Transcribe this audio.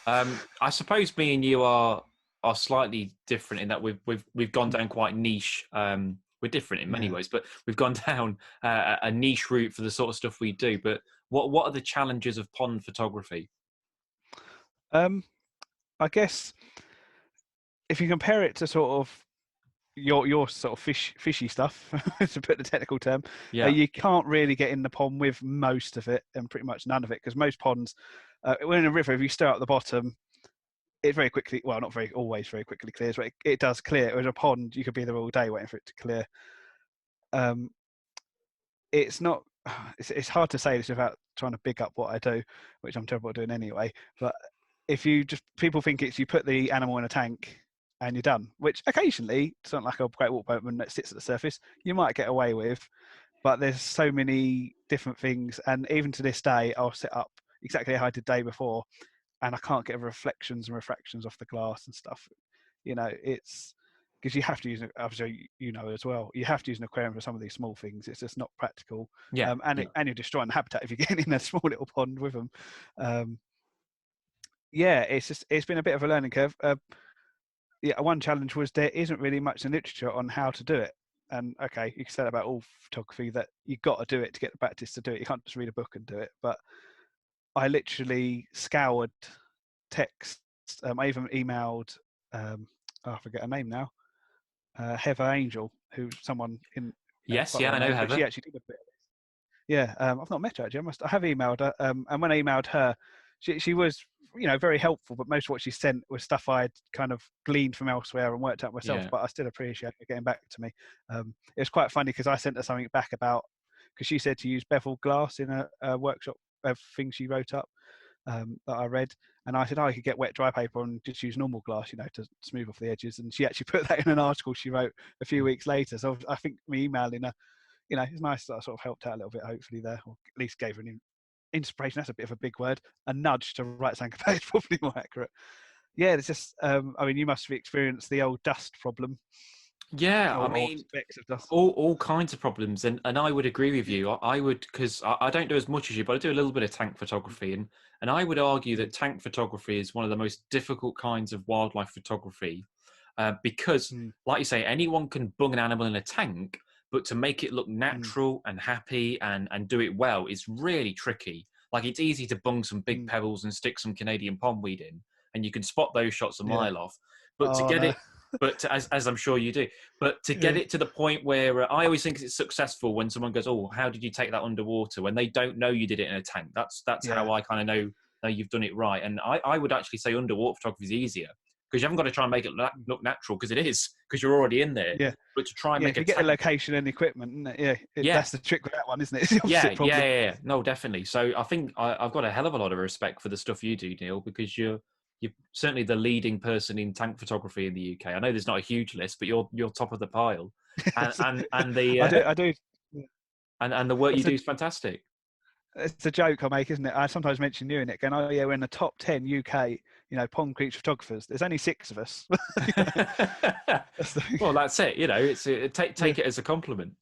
I suppose me and you are slightly different in that we've gone down quite niche. We're different in many Yeah. ways, but we've gone down a niche route for the sort of stuff we do. But what are the challenges of pond photography? Um, I guess if you compare it to sort of your sort of fishy stuff, to put the technical term, Yeah, you can't really get in the pond with most of it and pretty much none of it because most ponds, when in a river, if you start at the bottom, it very quickly, well, not very always very quickly clears, but it does clear. Whereas a pond, you could be there all day waiting for it to clear. Um, it's not. It's hard to say this without trying to big up what I do, which I'm terrible at doing anyway. But if you just people think it's you put the animal in a tank and you're done, which occasionally, something like a great walk boatman that sits at the surface, you might get away with. But there's so many different things, and even to this day, I'll set up exactly how I did the day before, and I can't get reflections and refractions off the glass and stuff. It's because you have to use, obviously, as well, you have to use an aquarium for some of these small things. It's just not practical, yeah, and yeah. and you're destroying the habitat if you get in a small little pond with them. Um, yeah, it's been a bit of a learning curve. Yeah, one challenge was there isn't really much in literature on how to do it. And okay, you can say that about all photography, that you got to do it to get the practice to do it. You can't just read a book and do it. But I literally scoured texts. I even emailed, I forget her name now, Heather Angel, who's someone in Yes, quite yeah, well I know known, but she Heather. actually did a bit. Yeah, I've not met her actually. I have emailed her, and when I emailed her, she was very helpful. But most of what she sent was stuff I'd kind of gleaned from elsewhere and worked out myself. Yeah, But I still appreciate her getting back to me. It was quite funny because I sent her something back about because she said to use bevel glass in a workshop of things she wrote up that I read, and I said, "Oh, I could get wet dry paper and just use normal glass, to smooth off the edges." And she actually put that in an article she wrote a few weeks later. So I think me emailing her, it's nice that I sort of helped out a little bit, hopefully there, or at least gave her an inspiration. That's a bit of a big word. A nudge to write something about it's probably more accurate. Yeah, it's just. I mean, you must have experienced the old dust problem, yeah. I or mean, specks of dust. all kinds of problems, and I would agree with you. I would because I don't do as much as you, but I do a little bit of tank photography, and I would argue Mm, that tank photography is one of the most difficult kinds of wildlife photography because, mm, like you say, anyone can bung an animal in a tank, but to make it look mm, natural and happy and do it well is really tricky. Like it's easy to bung some big mm. pebbles and stick some Canadian pondweed in, and you can spot those shots a Yeah. mile off. But to Oh get no. it, as I'm sure you do, but to get Yeah. it to the point where I always think it's successful when someone goes, "Oh, how did you take that underwater?" When they don't know you did it in a tank. That's Yeah. how I kind of know you've done it right. And I would actually say underwater photography is easier because you haven't got to try and make it Mm. look natural because it is because you're already in there. Yeah. But to try and Yeah. make If a you get the tank, location and the equipment, isn't it? Yeah, yeah, that's the trick with that one, isn't it? It's the opposite problem. no, definitely. So I think I've got a hell of a lot of respect for the stuff you do, Neil, because you're certainly the leading person in tank photography in the UK. I know there's not a huge list, but you're top of the pile, and the I do. and the work you It's do a is fantastic. it's a joke I make, isn't it? I sometimes mention you in it, going, "Oh yeah, we're in the top 10 UK, pond creature photographers. There's only 6 of us." You know? That's the thing. Well, that's it. Take Yeah. it as a compliment.